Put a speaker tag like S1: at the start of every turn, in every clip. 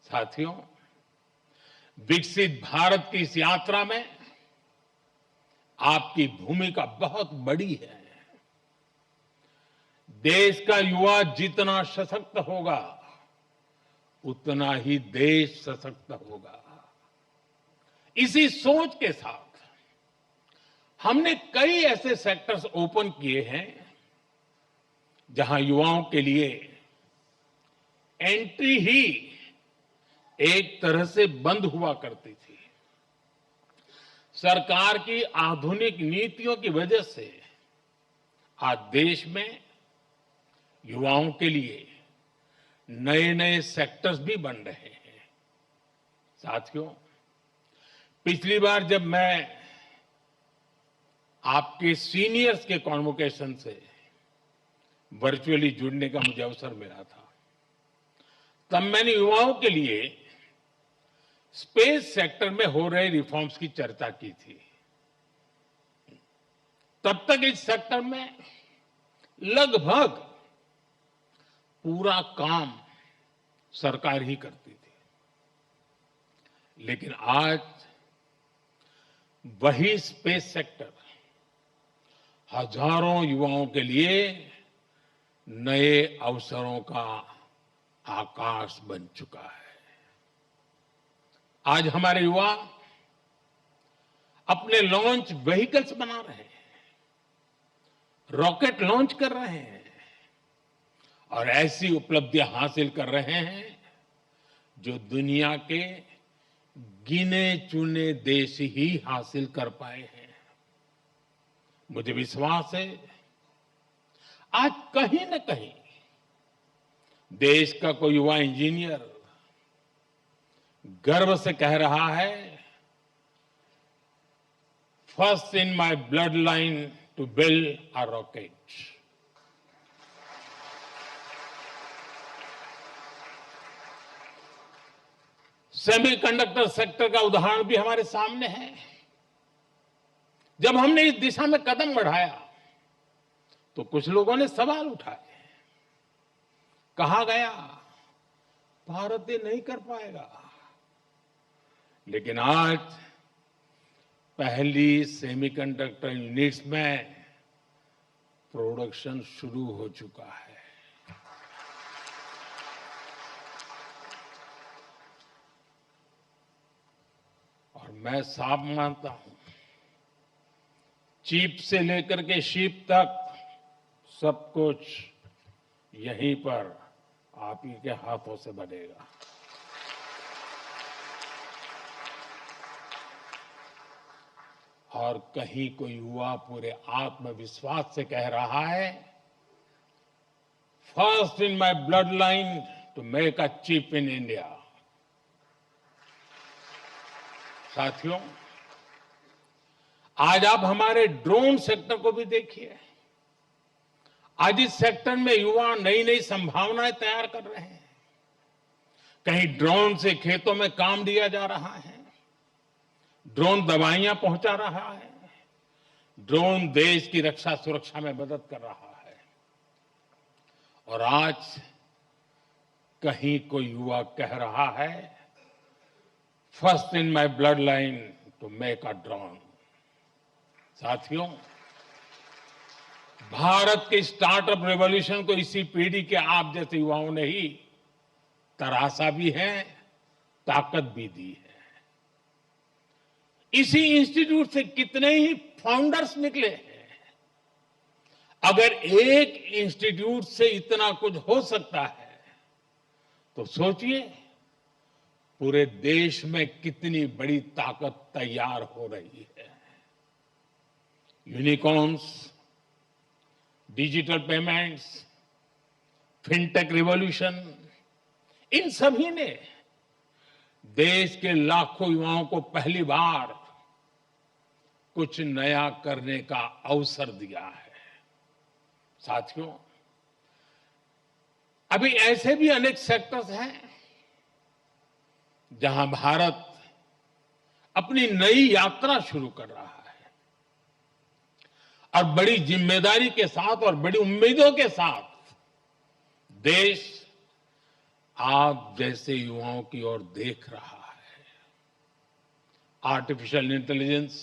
S1: साथियों, विकसित भारत की इस यात्रा में आपकी भूमिका बहुत बड़ी है। देश का युवा जितना सशक्त होगा, उतना ही देश सशक्त होगा। इसी सोच के साथ हमने कई ऐसे सेक्टर्स ओपन किए हैं जहां युवाओं के लिए एंट्री ही एक तरह से बंद हुआ करती थी। सरकार की आधुनिक नीतियों की वजह से आज देश में युवाओं के लिए नए नए सेक्टर्स भी बन रहे हैं। साथियों, पिछली बार जब मैं आपके सीनियर्स के कॉन्वोकेशन से वर्चुअली जुड़ने का मुझे अवसर मिला था, तब मैंने युवाओं के लिए स्पेस सेक्टर में हो रहे रिफॉर्म्स की चर्चा की थी। तब तक इस सेक्टर में लगभग पूरा काम सरकार ही करती थी, लेकिन आज वही स्पेस सेक्टर हजारों युवाओं के लिए नए अवसरों का आकाश बन चुका है। आज हमारे युवा अपने लॉन्च व्हीकल्स बना रहे हैं, रॉकेट लॉन्च कर रहे हैं और ऐसी उपलब्धियां हासिल कर रहे हैं जो दुनिया के गिने चुने देश ही हासिल कर पाए हैं। मुझे विश्वास है आज कहीं न कहीं देश का कोई युवा इंजीनियर गर्व से कह रहा है, first in my blood line to build a rocket. Semiconductor sector का उदाहरण भी हमारे सामने है। जब हमने इस दिशा में कदम बढ़ाया तो कुछ लोगों ने सवाल उठाए। कहा गया भारत ये नहीं कर पाएगा, लेकिन आज पहली सेमीकंडक्टर यूनिट्स में प्रोडक्शन शुरू हो चुका है। और मैं साफ मानता हूं, चिप से लेकर के शिप तक सब कुछ यहीं पर आप ही के हाथों से बनेगा। और कहीं कोई युवा पूरे आत्मविश्वास से कह रहा है, first in my blood line to make a chip in India. साथियों, आज आप हमारे ड्रोन सेक्टर को भी देखिए। आज इस सेक्टर में युवा नई नई संभावनाएं तैयार कर रहे हैं। कहीं ड्रोन से खेतों में काम दिया जा रहा है, ड्रोन दवाइयां पहुंचा रहा है, ड्रोन देश की रक्षा सुरक्षा में मदद कर रहा है। और आज कहीं कोई युवा कह रहा है, first in my blood line to make a drone. साथियों, भारत के स्टार्टअप रेवोल्यूशन को इसी पीढ़ी के आप जैसे युवाओं ने ही तराशा भी है, ताकत भी दी है। इसी इंस्टीट्यूट से कितने ही फाउंडर्स निकले हैं। अगर एक इंस्टीट्यूट से इतना कुछ हो सकता है तो सोचिए पूरे देश में कितनी बड़ी ताकत तैयार हो रही है। Unicorns, digital payments, fintech revolution, इन सभी ने देश के लाखों युवाओं को पहली बार कुछ नया करने का अवसर दिया है। साथियों, अभी ऐसे भी अनेक सेक्टर्स हैं जहां भारत अपनी नई यात्रा शुरू कर रहा है और बड़ी जिम्मेदारी के साथ और बड़ी उम्मीदों के साथ देश आप जैसे युवाओं की ओर देख रहा है। Artificial intelligence,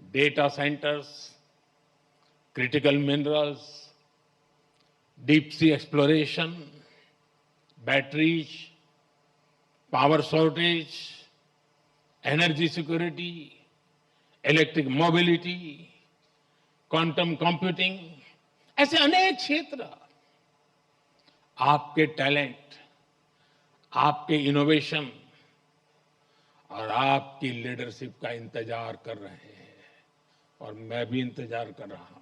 S1: data centres, critical minerals, deep sea exploration, batteries, power shortage, energy security, electric mobility, quantum computing, ऐसे अनेक क्षेत्र आपके टैलेंट, आपके इनोवेशन और आपकी लीडरशिप का इंतजार कर रहे हैं और मैं भी इंतजार कर रहा हूं।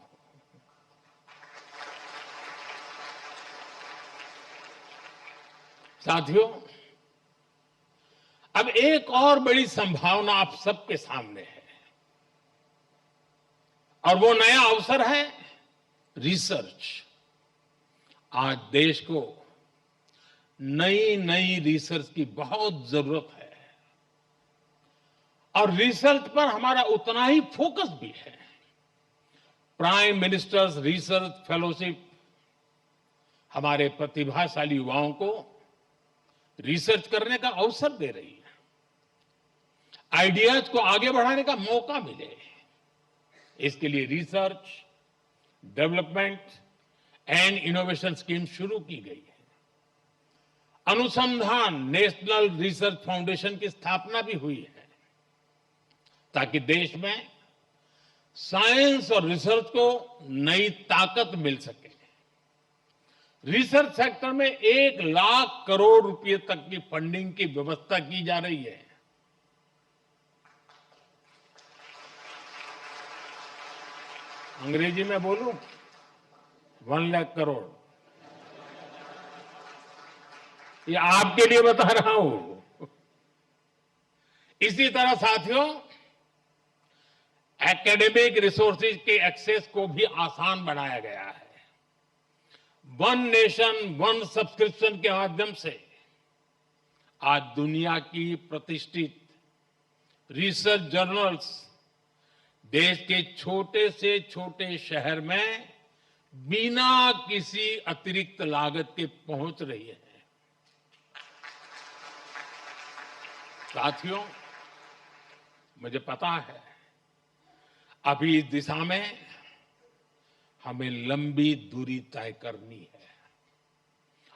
S1: साथियों, अब एक और बड़ी संभावना आप सबके सामने है और वो नया अवसर है रिसर्च। आज देश को नई नई रिसर्च की बहुत जरूरत है और रिसर्च पर हमारा उतना ही फोकस भी है। प्राइम मिनिस्टर्स रिसर्च फेलोशिप हमारे प्रतिभाशाली युवाओं को रिसर्च करने का अवसर दे रही है, आइडियाज को आगे बढ़ाने का मौका मिले, इसके लिए research, development and innovation scheme शुरू की गई है। अनुसंधान नेशनल रिसर्च फाउंडेशन की स्थापना भी हुई है ताकि देश में साइंस और रिसर्च को नई ताकत मिल सके। रिसर्च सेक्टर में 1,00,000 करोड़ रुपए तक की फंडिंग की व्यवस्था की जा रही है। अंग्रेजी में बोलूं, 1,00,000 करोड़। ये आपके लिए बता रहा हूं। इसी तरह साथियों, एकेडमिक रिसोर्सेज के एक्सेस को भी आसान बनाया गया है। वन नेशन वन सब्सक्रिप्शन के माध्यम से आज दुनिया की प्रतिष्ठित रिसर्च जर्नल्स देश के छोटे से छोटे शहर में बिना किसी अतिरिक्त लागत के पहुंच रही है। साथियों, मुझे पता है अभी इस दिशा में हमें लंबी दूरी तय करनी है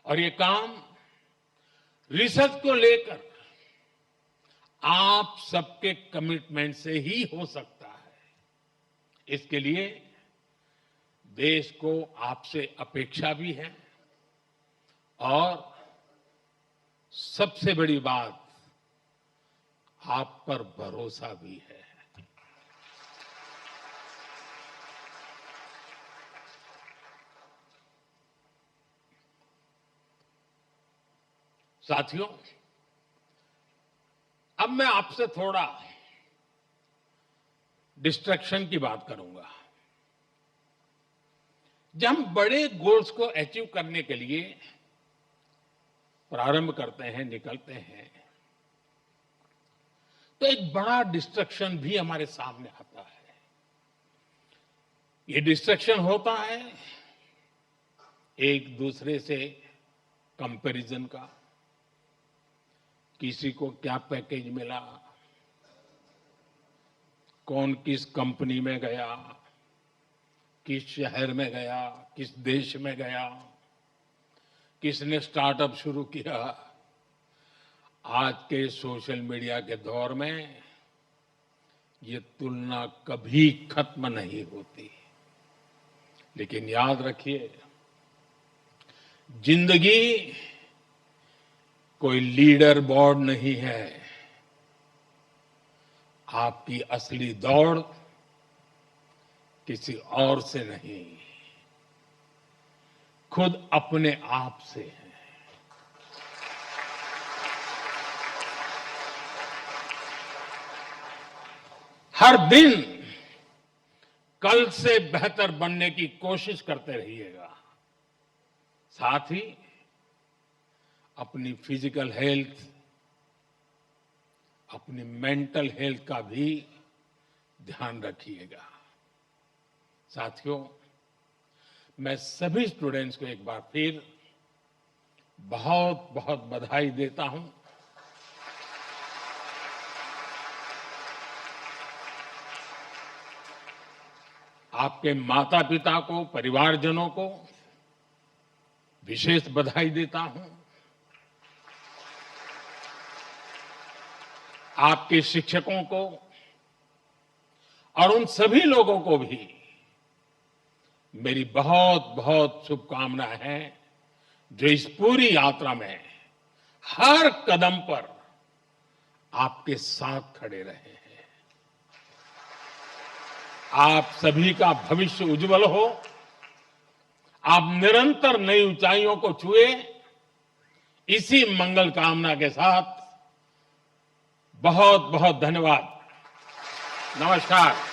S1: और ये काम रिसर्च को लेकर आप सबके कमिटमेंट से ही हो सकता है। इसके लिए देश को आपसे अपेक्षा भी है और सबसे बड़ी बात, आप पर भरोसा भी है। साथियों, अब मैं आपसे थोड़ा डिस्ट्रैक्शन की बात करूंगा। जब हम बड़े गोल्स को अचीव करने के लिए प्रारंभ करते हैं, निकलते हैं, तो एक बड़ा डिस्ट्रैक्शन भी हमारे सामने आता है। ये डिस्ट्रैक्शन होता है एक दूसरे से कंपैरिजन का। किसी को क्या पैकेज मिला, कौन किस कंपनी में गया, किस शहर में गया, किस देश में गया, किसने स्टार्टअप शुरू किया। आज के सोशल मीडिया के दौर में ये तुलना कभी खत्म नहीं होती। लेकिन याद रखिए, जिंदगी कोई लीडर बोर्ड नहीं है। आपकी असली दौड़ किसी और से नहीं, खुद अपने आप से है। हर दिन कल से बेहतर बनने की कोशिश करते रहिएगा। साथ ही अपनी फिजिकल हेल्थ, अपनी मेंटल हेल्थ का भी ध्यान रखिएगा। साथियों, मैं सभी स्टूडेंट्स को एक बार फिर बहुत बहुत बधाई देता हूं। आपके माता पिता को, परिवारजनों को विशेष बधाई देता हूं। आपके शिक्षकों को और उन सभी लोगों को भी मेरी बहुत बहुत शुभकामनाएं हैं जो इस पूरी यात्रा में हर कदम पर आपके साथ खड़े रहे हैं। आप सभी का भविष्य उज्जवल हो, आप निरंतर नई ऊंचाइयों को छुए, इसी मंगल कामना के साथ बहुत बहुत धन्यवाद। नमस्कार।